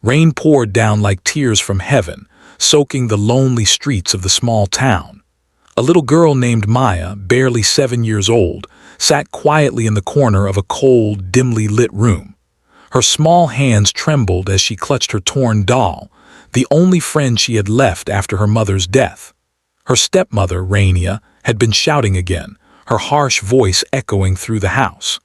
Rain poured down like tears from heaven, soaking the lonely streets of the small town. A little girl named Maya, barely 7 years old, sat quietly in the corner of a cold, dimly lit room. Her small hands trembled as she clutched her torn doll, the only friend she had left after her mother's death. Her stepmother, Rainia, had been shouting again, her harsh voice echoing through the house.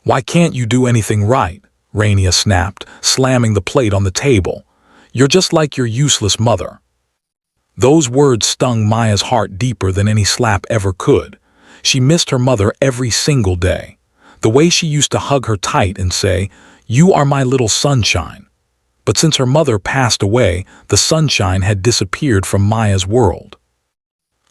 "Why can't you do anything right?" Rainia snapped, slamming the plate on the table. "You're just like your useless mother." Those words stung Maya's heart deeper than any slap ever could. She missed her mother every single day. The way she used to hug her tight and say, "You are my little sunshine." But since her mother passed away, the sunshine had disappeared from Maya's world.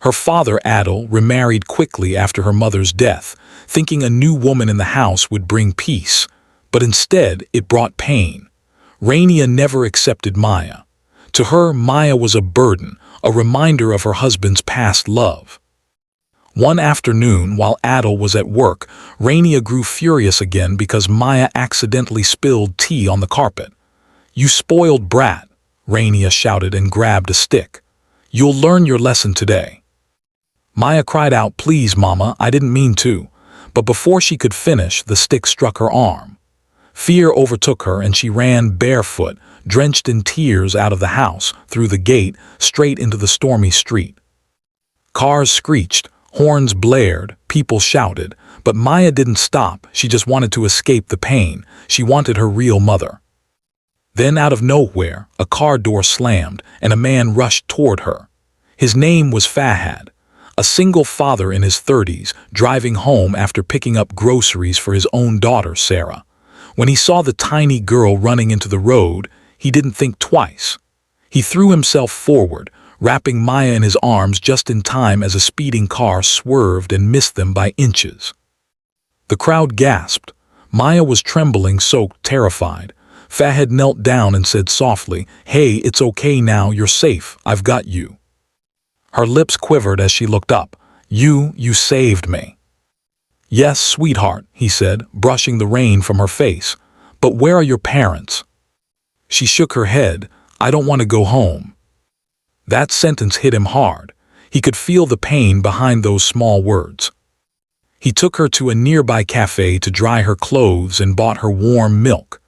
Her father, Adel, remarried quickly after her mother's death, thinking a new woman in the house would bring peace. But instead, it brought pain. Rainia never accepted Maya. To her, Maya was a burden, a reminder of her husband's past love. One afternoon, while Adel was at work, Rainia grew furious again because Maya accidentally spilled tea on the carpet. "You spoiled brat," Rainia shouted and grabbed a stick. "You'll learn your lesson today." Maya cried out, "Please, Mama, I didn't mean to." But before she could finish, the stick struck her arm. Fear overtook her and she ran barefoot, drenched in tears out of the house, through the gate, straight into the stormy street. Cars screeched, horns blared, people shouted, but Maya didn't stop. She just wanted to escape the pain. She wanted her real mother. Then out of nowhere, a car door slammed and a man rushed toward her. His name was Fahad, a single father in his 30s, driving home after picking up groceries for his own daughter, Sarah. When he saw the tiny girl running into the road, he didn't think twice. He threw himself forward, wrapping Maya in his arms just in time as a speeding car swerved and missed them by inches. The crowd gasped. Maya was trembling, soaked, terrified. Fahad knelt down and said softly, "Hey, it's okay now, you're safe, I've got you." Her lips quivered as she looked up. You saved me." "Yes, sweetheart," he said, brushing the rain from her face. "But where are your parents?" She shook her head. "I don't want to go home." That sentence hit him hard. He could feel the pain behind those small words. He took her to a nearby cafe to dry her clothes and bought her warm milk.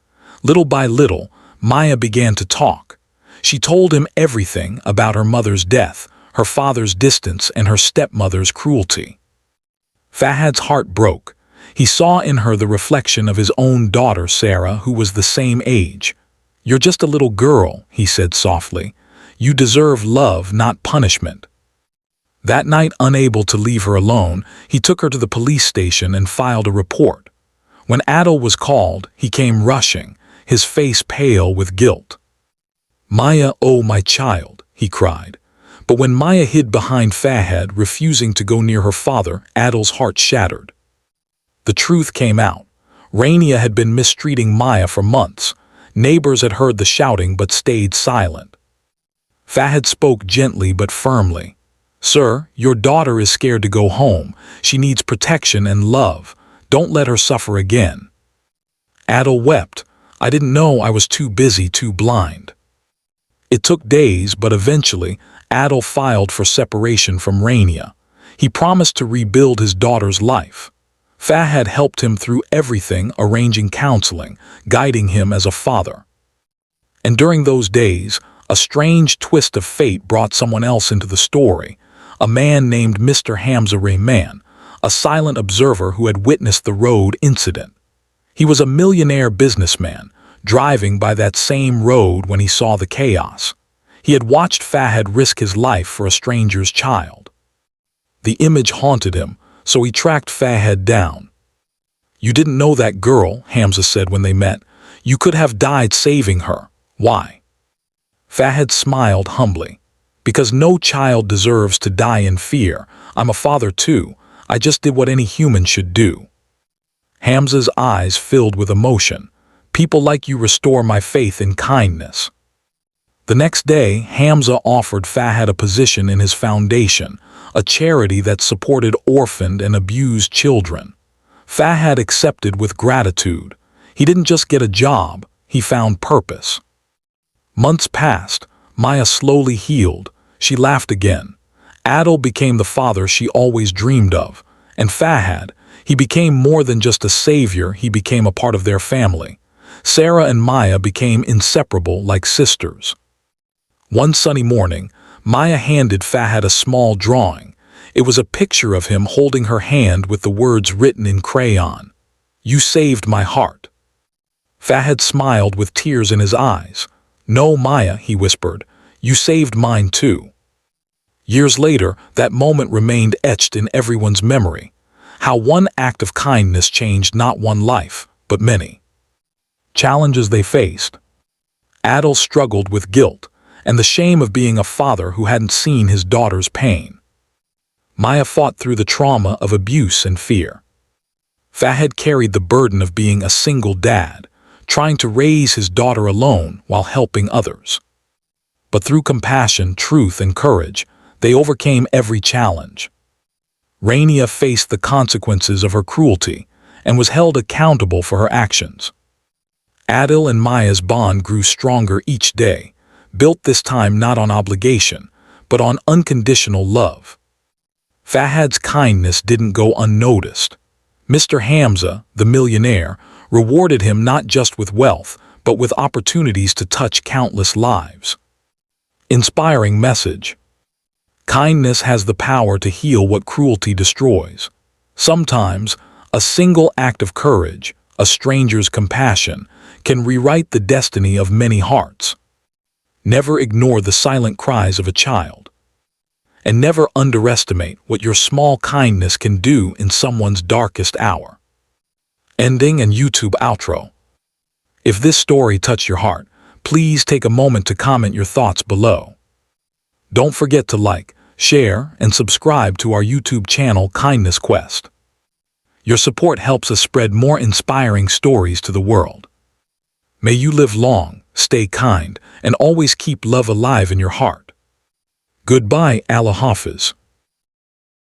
Little by little, Maya began to talk. She told him everything about her mother's death, her father's distance, and her stepmother's cruelty. Fahad's heart broke. He saw in her the reflection of his own daughter, Sarah, who was the same age. "You're just a little girl," he said softly. "You deserve love, not punishment." That night, unable to leave her alone, he took her to the police station and filed a report. When Adel was called, he came rushing, his face pale with guilt. "Maya, oh my child," he cried. But when Maya hid behind Fahad, refusing to go near her father, Adel's heart shattered. The truth came out. Rainia had been mistreating Maya for months. Neighbors had heard the shouting but stayed silent. Fahad spoke gently but firmly. "Sir, your daughter is scared to go home. She needs protection and love. Don't let her suffer again." Adel wept. "I didn't know, I was too busy, too blind." It took days, but eventually, Adel filed for separation from Rainia. He promised to rebuild his daughter's life. Fahad helped him through everything, arranging counseling, guiding him as a father. And during those days, a strange twist of fate brought someone else into the story, a man named Mr. Hamza Rahman, a silent observer who had witnessed the road incident. He was a millionaire businessman, driving by that same road when he saw the chaos. He had watched Fahad risk his life for a stranger's child. The image haunted him, so he tracked Fahad down. "You didn't know that girl," Hamza said when they met. "You could have died saving her. Why?" Fahad smiled humbly. "Because no child deserves to die in fear. I'm a father too. I just did what any human should do." Hamza's eyes filled with emotion. "People like you restore my faith in kindness." The next day, Hamza offered Fahad a position in his foundation, a charity that supported orphaned and abused children. Fahad accepted with gratitude. He didn't just get a job, he found purpose. Months passed. Maya slowly healed. She laughed again. Adil became the father she always dreamed of. And Fahad, he became more than just a savior, he became a part of their family. Sarah and Maya became inseparable like sisters. One sunny morning, Maya handed Fahad a small drawing. It was a picture of him holding her hand with the words written in crayon. "You saved my heart." Fahad smiled with tears in his eyes. "No, Maya," he whispered, "you saved mine too." Years later, that moment remained etched in everyone's memory. How one act of kindness changed not one life, but many. Challenges they faced. Adil struggled with guilt and the shame of being a father who hadn't seen his daughter's pain. Maya fought through the trauma of abuse and fear. Fahad carried the burden of being a single dad, trying to raise his daughter alone while helping others. But through compassion, truth, and courage, they overcame every challenge. Rania faced the consequences of her cruelty and was held accountable for her actions. Adil and Maya's bond grew stronger each day, built this time not on obligation, but on unconditional love. Fahad's kindness didn't go unnoticed. Mr. Hamza, the millionaire, rewarded him not just with wealth, but with opportunities to touch countless lives. Inspiring message. Kindness has the power to heal what cruelty destroys. Sometimes, a single act of courage, a stranger's compassion, can rewrite the destiny of many hearts. Never ignore the silent cries of a child. And never underestimate what your small kindness can do in someone's darkest hour. Ending and YouTube outro. If this story touched your heart, please take a moment to comment your thoughts below. Don't forget to like, share, and subscribe to our YouTube channel Kindness Quest. Your support helps us spread more inspiring stories to the world. May you live long, stay kind, and always keep love alive in your heart. Goodbye, Allah Hafiz.